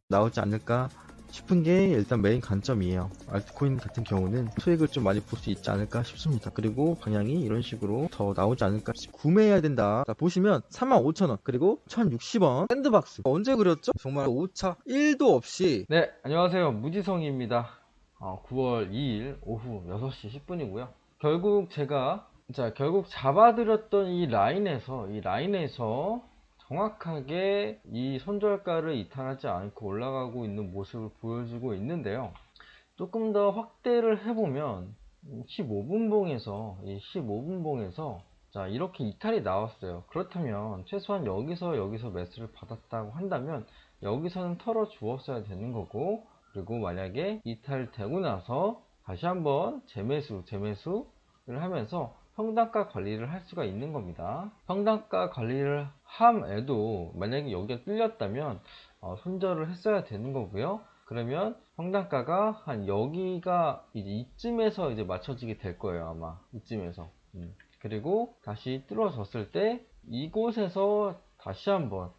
나오지 않을까 싶은 게 일단 메인 관점이에요. 알트코인 같은 경우는 수익을 좀 많이 볼 수 있지 않을까 싶습니다. 그리고 방향이 이런 식으로 더 나오지 않을까 구매해야 된다. 자, 보시면 35,000원 그리고 1,060원 샌드박스 언제 그렸죠? 정말 오차 1도 없이. 네, 안녕하세요. 무지성입니다. 9월 2일 오후 6시 10분이고요. 결국 잡아드렸던 이 라인에서 정확하게 이 손절가를 이탈하지 않고 올라가고 있는 모습을 보여주고 있는데요. 조금 더 확대를 해보면 15분봉에서 자, 이렇게 이탈이 나왔어요. 그렇다면 최소한 여기서 매수를 받았다고 한다면 여기서는 털어 주었어야 되는 거고, 그리고 만약에 이탈되고 나서 다시 한번 재매수를 하면서 평단가 관리를 할 수가 있는 겁니다. 평단가 관리를 함에도 만약에 여기가 뚫렸다면 손절을 했어야 되는 거고요. 그러면 평단가가 한 여기가 이제 이쯤에서 이제 맞춰지게 될 거예요, 아마 이쯤에서. 그리고 다시 뚫어졌을 때 이곳에서 다시 한번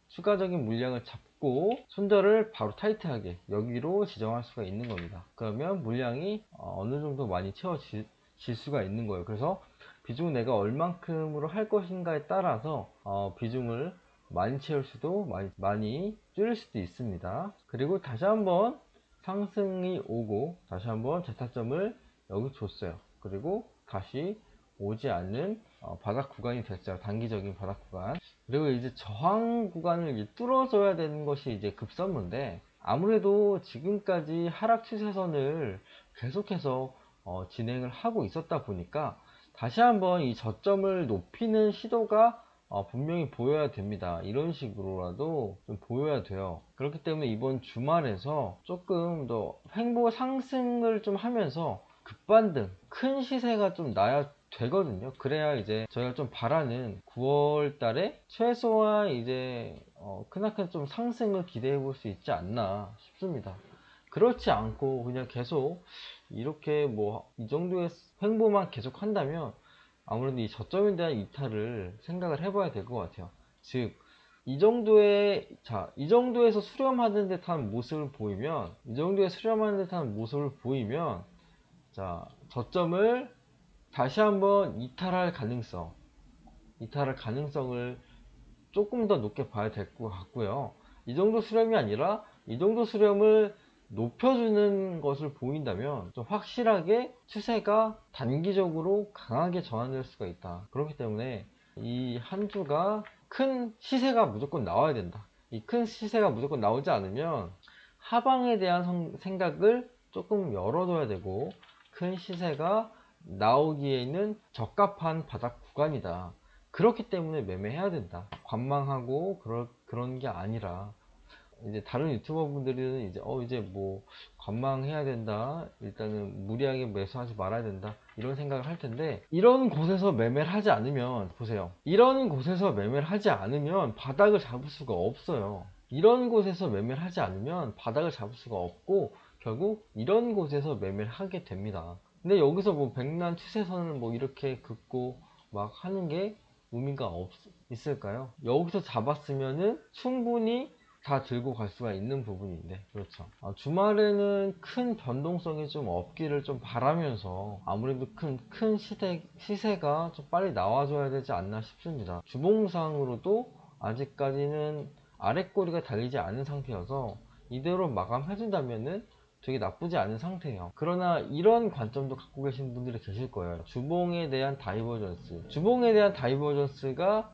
추가적인 물량을 잡고 손절을 바로 타이트하게 여기로 지정할 수가 있는 겁니다. 그러면 물량이 어느 정도 많이 채워질 수가 있는 거예요. 그래서 비중을 내가 얼만큼으로 할 것인가에 따라서 비중을 많이 채울 수도 많이 줄일 수도 있습니다. 그리고 다시 한번 상승이 오고 다시 한번 재타점을 여기 줬어요. 그리고 다시 오지 않는 바닥 구간이 됐어요. 단기적인 바닥 구간. 그리고 이제 저항 구간을 뚫어줘야 되는 것이 이제 급선무인데, 아무래도 지금까지 하락 추세선을 계속해서 진행을 하고 있었다 보니까 다시 한번 이 저점을 높이는 시도가 분명히 보여야 됩니다. 이런 식으로라도 좀 보여야 돼요. 그렇기 때문에 이번 주말에서 조금 더 횡보 상승을 좀 하면서 급반등, 큰 시세가 좀 나야 되거든요. 그래야 이제 저희가 좀 바라는 9월 달에 최소한 이제 크나큰 좀 상승을 기대해 볼 수 있지 않나 싶습니다. 그렇지 않고 그냥 계속 이렇게 뭐 이 정도의 횡보만 계속 한다면 아무래도 이 저점에 대한 이탈을 생각을 해봐야 될 것 같아요. 즉, 이 정도에서 수렴하는 듯한 모습을 보이면, 자, 저점을 다시 한번 이탈할 가능성을 조금 더 높게 봐야 될 것 같고요. 이 정도 수렴이 아니라 이 정도 수렴을 높여주는 것을 보인다면 좀 확실하게 추세가 단기적으로 강하게 전환될 수가 있다. 그렇기 때문에 이 한 주가 큰 시세가 무조건 나와야 된다. 이 큰 시세가 무조건 나오지 않으면 하방에 대한 생각을 조금 열어둬야 되고, 큰 시세가 나오기에는 적합한 바닥 구간이다. 그렇기 때문에 매매해야 된다. 관망하고 그런 게 아니라, 이제 다른 유튜버 분들은 이제 뭐 관망해야 된다, 일단은 무리하게 매수하지 말아야 된다, 이런 생각을 할 텐데, 이런 곳에서 매매를 하지 않으면, 보세요, 이런 곳에서 매매를 하지 않으면 바닥을 잡을 수가 없어요. 이런 곳에서 매매를 하지 않으면 바닥을 잡을 수가 없고 결국 이런 곳에서 매매를 하게 됩니다. 근데 여기서 뭐 백난 추세선을 뭐 이렇게 긋고 막 하는 게 의미가 있을까요? 여기서 잡았으면은 충분히 다 들고 갈 수가 있는 부분인데, 그렇죠. 주말에는 큰 변동성이 좀 없기를 좀 바라면서 아무래도 큰 시세가 좀 빨리 나와줘야 되지 않나 싶습니다. 주봉상으로도 아직까지는 아랫꼬리가 달리지 않은 상태여서 이대로 마감해준다면은 되게 나쁘지 않은 상태예요. 그러나 이런 관점도 갖고 계신 분들이 계실 거예요. 주봉에 대한 다이버전스가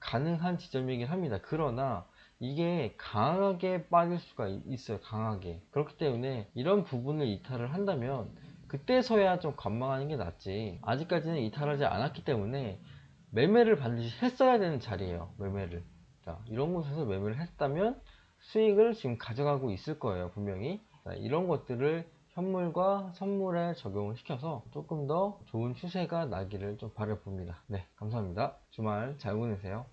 가능한 지점이긴 합니다. 그러나 이게 강하게 빠질 수가 있어요. 강하게. 그렇기 때문에 이런 부분을 이탈을 한다면 그때서야 좀 관망하는 게 낫지, 아직까지는 이탈하지 않았기 때문에 매매를 반드시 했어야 되는 자리예요. 매매를. 자, 이런 곳에서 매매를 했다면 수익을 지금 가져가고 있을 거예요, 분명히. 자, 이런 것들을 현물과 선물에 적용을 시켜서 조금 더 좋은 추세가 나기를 좀 바라봅니다. 네, 감사합니다. 주말 잘 보내세요.